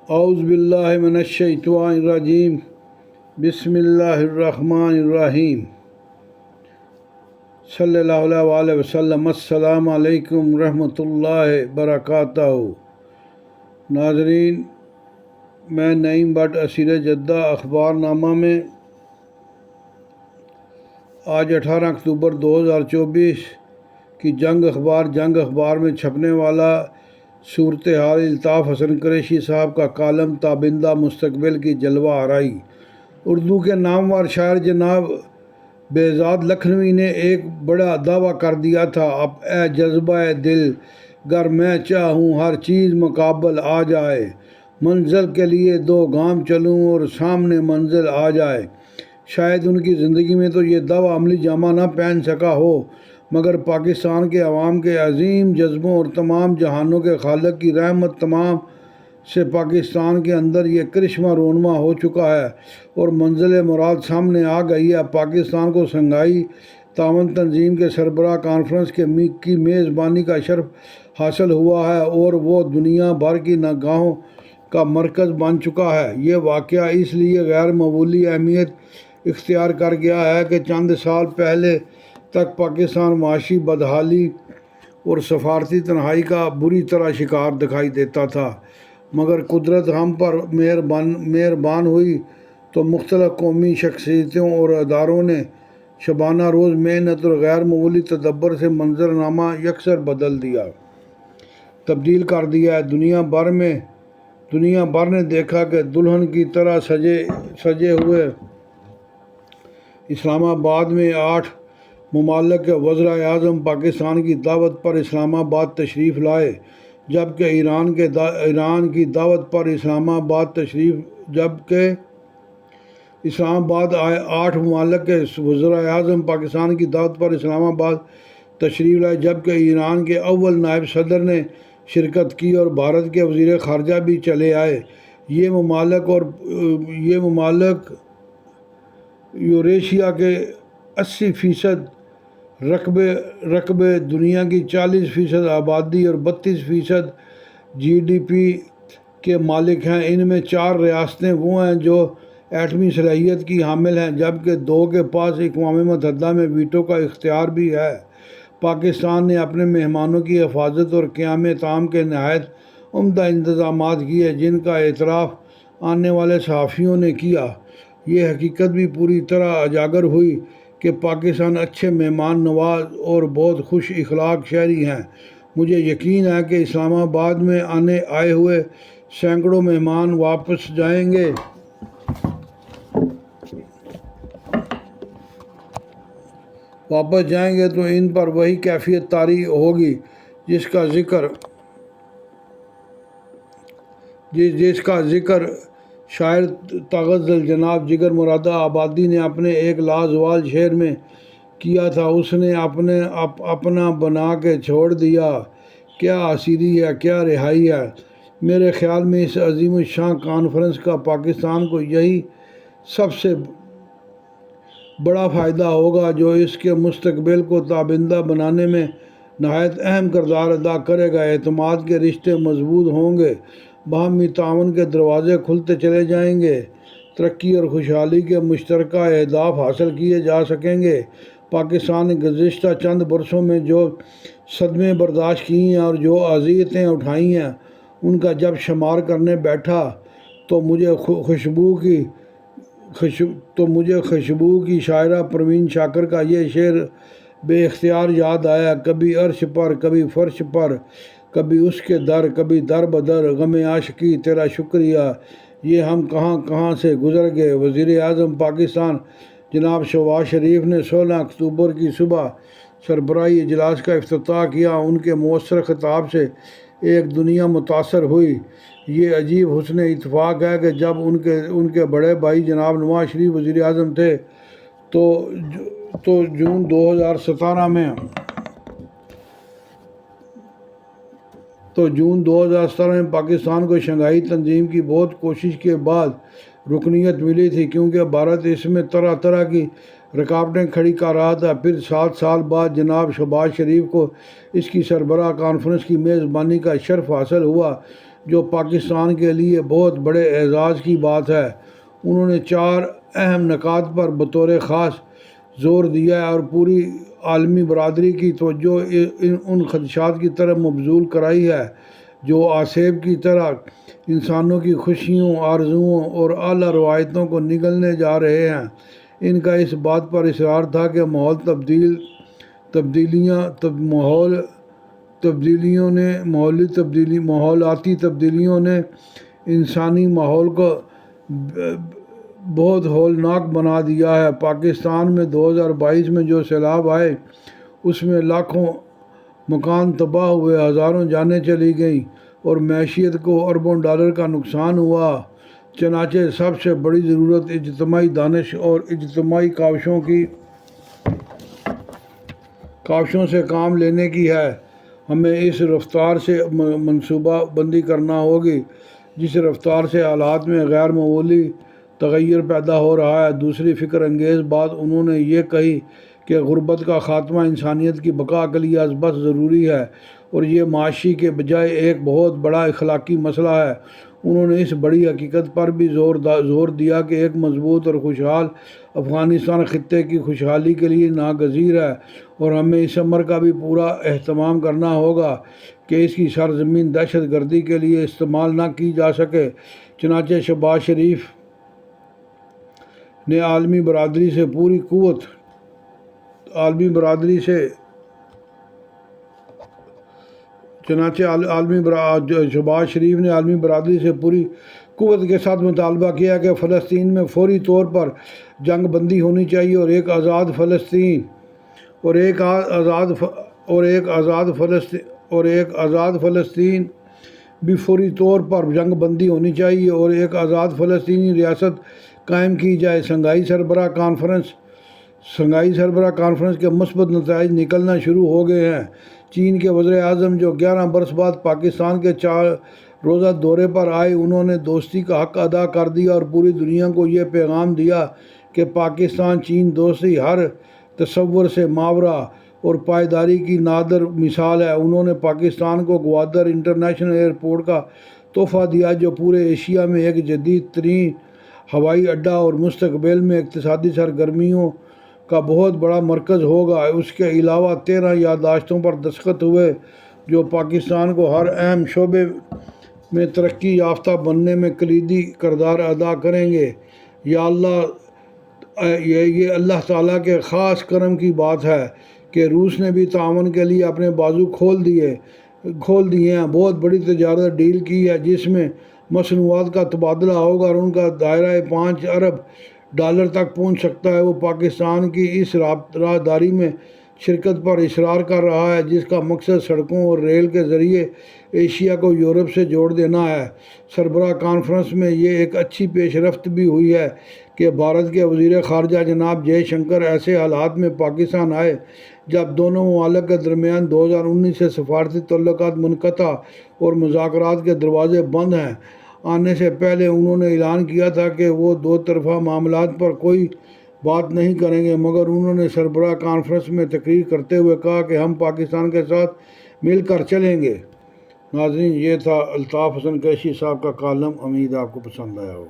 اعوذ باللہ من الشیطان الرجیم بسم اللہ الرحمن الرحیم صلی اللہ علیہ وآلہ وسلم۔ السلام علیکم ورحمۃ اللہ وبرکاتہ۔ ناظرین، میں نعیم بٹ اسیر جدہ اخبار نامہ میں آج 18 اکتوبر 2024 کی جنگ اخبار میں چھپنے والا صورتحال الطاف حسن قریشی صاحب کا کالم تابندہ مستقبل کی جلوہ آرائی۔ اردو کے نامور شاعر جناب بہزاد لکھنوی نے ایک بڑا دعویٰ کر دیا تھا، اب اے جذبہ دل گر میں چاہوں ہر چیز مقابل آ جائے، منزل کے لیے 2 گام چلوں اور سامنے منزل آ جائے۔ شاید ان کی زندگی میں تو یہ دعویٰ عملی جامہ نہ پہن سکا ہو، مگر پاکستان کے عوام کے عظیم جذبوں اور تمام جہانوں کے خالق کی رحمت تمام سے پاکستان کے اندر یہ کرشمہ رونما ہو چکا ہے اور منزل مراد سامنے آ گئی ہے۔ پاکستان کو شنگھائی تعاون تنظیم کے سربراہ کانفرنس کی میزبانی کا شرف حاصل ہوا ہے اور وہ دنیا بھر کی نگاہوں کا مرکز بن چکا ہے۔ یہ واقعہ اس لیے غیر معمولی اہمیت اختیار کر گیا ہے کہ چند سال پہلے تک پاکستان معاشی بدحالی اور سفارتی تنہائی کا بری طرح شکار دکھائی دیتا تھا، مگر قدرت ہم پر مہربان ہوئی تو مختلف قومی شخصیتوں اور اداروں نے شبانہ روز محنت اور غیر معمولی تدبر سے منظرنامہ یکسر تبدیل کر دیا ہے۔ دنیا بھر نے دیکھا کہ دلہن کی طرح سجے ہوئے اسلام آباد میں 8 ممالک کے وزرائے اعظم پاکستان کی دعوت پر اسلام آباد تشریف لائے، جبکہ ایران کی دعوت پر اسلام آباد آئے 8 ممالک کے وزرائے اعظم پاکستان کی دعوت پر اسلام آباد تشریف لائے، جبکہ ایران کے اول نائب صدر نے شرکت کی اور بھارت کے وزیر خارجہ بھی چلے آئے۔ یہ ممالک یوریشیا کے 80% رقبے، دنیا کی 40% آبادی اور 32% GDP کے مالک ہیں۔ ان میں 4 ریاستیں وہ ہیں جو ایٹمی صلاحیت کی حامل ہیں، جبکہ 2 کے پاس اقوام متحدہ میں ویٹو کا اختیار بھی ہے۔ پاکستان نے اپنے مہمانوں کی حفاظت اور قیام تام کے نہایت عمدہ انتظامات کیے، جن کا اعتراف آنے والے صحافیوں نے کیا۔ یہ حقیقت بھی پوری طرح اجاگر ہوئی کہ پاکستان اچھے مہمان نواز اور بہت خوش اخلاق شہری ہیں۔ مجھے یقین ہے کہ اسلام آباد میں آئے ہوئے سینکڑوں مہمان واپس جائیں گے تو ان پر وہی کیفیت طاری ہوگی جس کا ذکر شاعر تغزل جناب جگر مراد آبادی نے اپنے ایک لازوال شعر میں کیا تھا۔ اس نے اپنا بنا کے چھوڑ دیا، کیا اسیری ہے کیا رہائی ہے۔ میرے خیال میں اس عظیم الشان کانفرنس کا پاکستان کو یہی سب سے بڑا فائدہ ہوگا جو اس کے مستقبل کو تابندہ بنانے میں نہایت اہم کردار ادا کرے گا۔ اعتماد کے رشتے مضبوط ہوں گے، باہمی تعاون کے دروازے کھلتے چلے جائیں گے، ترقی اور خوشحالی کے مشترکہ اہداف حاصل کیے جا سکیں گے۔ پاکستان نے گزشتہ چند برسوں میں جو صدمے برداشت کیے ہیں اور جو اذیتیں اٹھائی ہیں، ان کا جب شمار کرنے بیٹھا تو مجھے خوشبو کی شاعرہ پروین شاکر کا یہ شعر بے اختیار یاد آیا: کبھی عرش پر کبھی فرش پر، کبھی اس کے در کبھی در بدر، غم عاشقی تیرا شکریہ یہ ہم کہاں سے گزر گئے۔ وزیر اعظم پاکستان جناب شہباز شریف نے 16 اکتوبر کی صبح سربراہی اجلاس کا افتتاح کیا۔ ان کے مؤثر خطاب سے ایک دنیا متاثر ہوئی۔ یہ عجیب حسن اتفاق ہے کہ جب ان کے بڑے بھائی جناب نواز شریف وزیر اعظم تھے تو جون 2017 میں پاکستان کو شنگھائی تنظیم کی بہت کوشش کے بعد رکنیت ملی تھی، کیونکہ بھارت اس میں طرح طرح کی رکاوٹیں کھڑی کر رہا تھا۔ پھر 7 سال بعد جناب شہباز شریف کو اس کی سربراہ کانفرنس کی میزبانی کا شرف حاصل ہوا، جو پاکستان کے لیے بہت بڑے اعزاز کی بات ہے۔ انہوں نے 4 اہم نکات پر بطور خاص زور دیا ہے اور پوری عالمی برادری کی توجہ ان خدشات کی طرف مبذول کرائی ہے جو آسیب کی طرح انسانوں کی خوشیوں، آرزوؤں اور اعلیٰ روایتوں کو نگلنے جا رہے ہیں۔ ان کا اس بات پر اصرار تھا کہ ماحولیاتی تبدیلیوں نے انسانی ماحول کو بہت ہولناک بنا دیا ہے۔ پاکستان میں 2022 میں جو سیلاب آئے اس میں لاکھوں مکان تباہ ہوئے، ہزاروں جانیں چلی گئیں اور معیشت کو اربوں ڈالر کا نقصان ہوا۔ چنانچہ سب سے بڑی ضرورت اجتماعی دانش اور اجتماعی کاوشوں سے کام لینے کی ہے۔ ہمیں اس رفتار سے منصوبہ بندی کرنا ہوگی جس رفتار سے حالات میں غیر معمولی تغیر پیدا ہو رہا ہے۔ دوسری فکر انگیز بات انہوں نے یہ کہی کہ غربت کا خاتمہ انسانیت کی بقا کے لیے ازبط ضروری ہے اور یہ معاشی کے بجائے ایک بہت بڑا اخلاقی مسئلہ ہے۔ انہوں نے اس بڑی حقیقت پر بھی زور دیا کہ ایک مضبوط اور خوشحال افغانستان خطے کی خوشحالی کے لیے ناگزیر ہے اور ہمیں اس امر کا بھی پورا اہتمام کرنا ہوگا کہ اس کی سرزمین دہشت گردی کے لیے استعمال نہ کی جا سکے۔ چنانچہ شہباز شریف نے عالمی برادری سے پوری قوت کے ساتھ مطالبہ کیا کہ فلسطین میں فوری طور پر جنگ بندی ہونی چاہیے اور ایک آزاد فلسطین بھی فوری طور پر جنگ بندی ہونی چاہیے اور ایک آزاد فلسطینی ریاست قائم کی جائے۔ شنگھائی سربراہ کانفرنس کے مثبت نتائج نکلنا شروع ہو گئے ہیں۔ چین کے وزیر اعظم جو 11 برس بعد پاکستان کے 4 روزہ دورے پر آئے، انہوں نے دوستی کا حق ادا کر دیا اور پوری دنیا کو یہ پیغام دیا کہ پاکستان چین دوستی ہر تصور سے ماورا اور پائیداری کی نادر مثال ہے۔ انہوں نے پاکستان کو گوادر انٹرنیشنل ایئرپورٹ کا تحفہ دیا جو پورے ایشیا میں ایک جدید ترین ہوائی اڈہ اور مستقبل میں اقتصادی سرگرمیوں کا بہت بڑا مرکز ہوگا۔ اس کے علاوہ 13 یادداشتوں پر دستخط ہوئے جو پاکستان کو ہر اہم شعبے میں ترقی یافتہ بننے میں کلیدی کردار ادا کریں گے۔ یہ اللہ تعالیٰ کے خاص کرم کی بات ہے کہ روس نے بھی تعاون کے لیے اپنے بازو کھول دیے ہیں، بہت بڑی تجارت ڈیل کی ہے جس میں مصنوعات کا تبادلہ ہوگا اور ان کا دائرہ 5 ارب ڈالر تک پہنچ سکتا ہے۔ وہ پاکستان کی اس راہداری میں شرکت پر اصرار کر رہا ہے جس کا مقصد سڑکوں اور ریل کے ذریعے ایشیا کو یورپ سے جوڑ دینا ہے۔ سربراہ کانفرنس میں یہ ایک اچھی پیش رفت بھی ہوئی ہے کہ بھارت کے وزیر خارجہ جناب جے شنکر ایسے حالات میں پاکستان آئے جب دونوں ممالک کے درمیان 2019 سے سفارتی تعلقات منقطع اور مذاکرات کے دروازے بند ہیں۔ آنے سے پہلے انہوں نے اعلان کیا تھا کہ وہ 2 طرفہ معاملات پر کوئی بات نہیں کریں گے، مگر انہوں نے سربراہ کانفرنس میں تقریر کرتے ہوئے کہا کہ ہم پاکستان کے ساتھ مل کر چلیں گے۔ ناظرین، یہ تھا الطاف حسن قریشی صاحب کا کالم، امید آپ کو پسند آیا ہوگا۔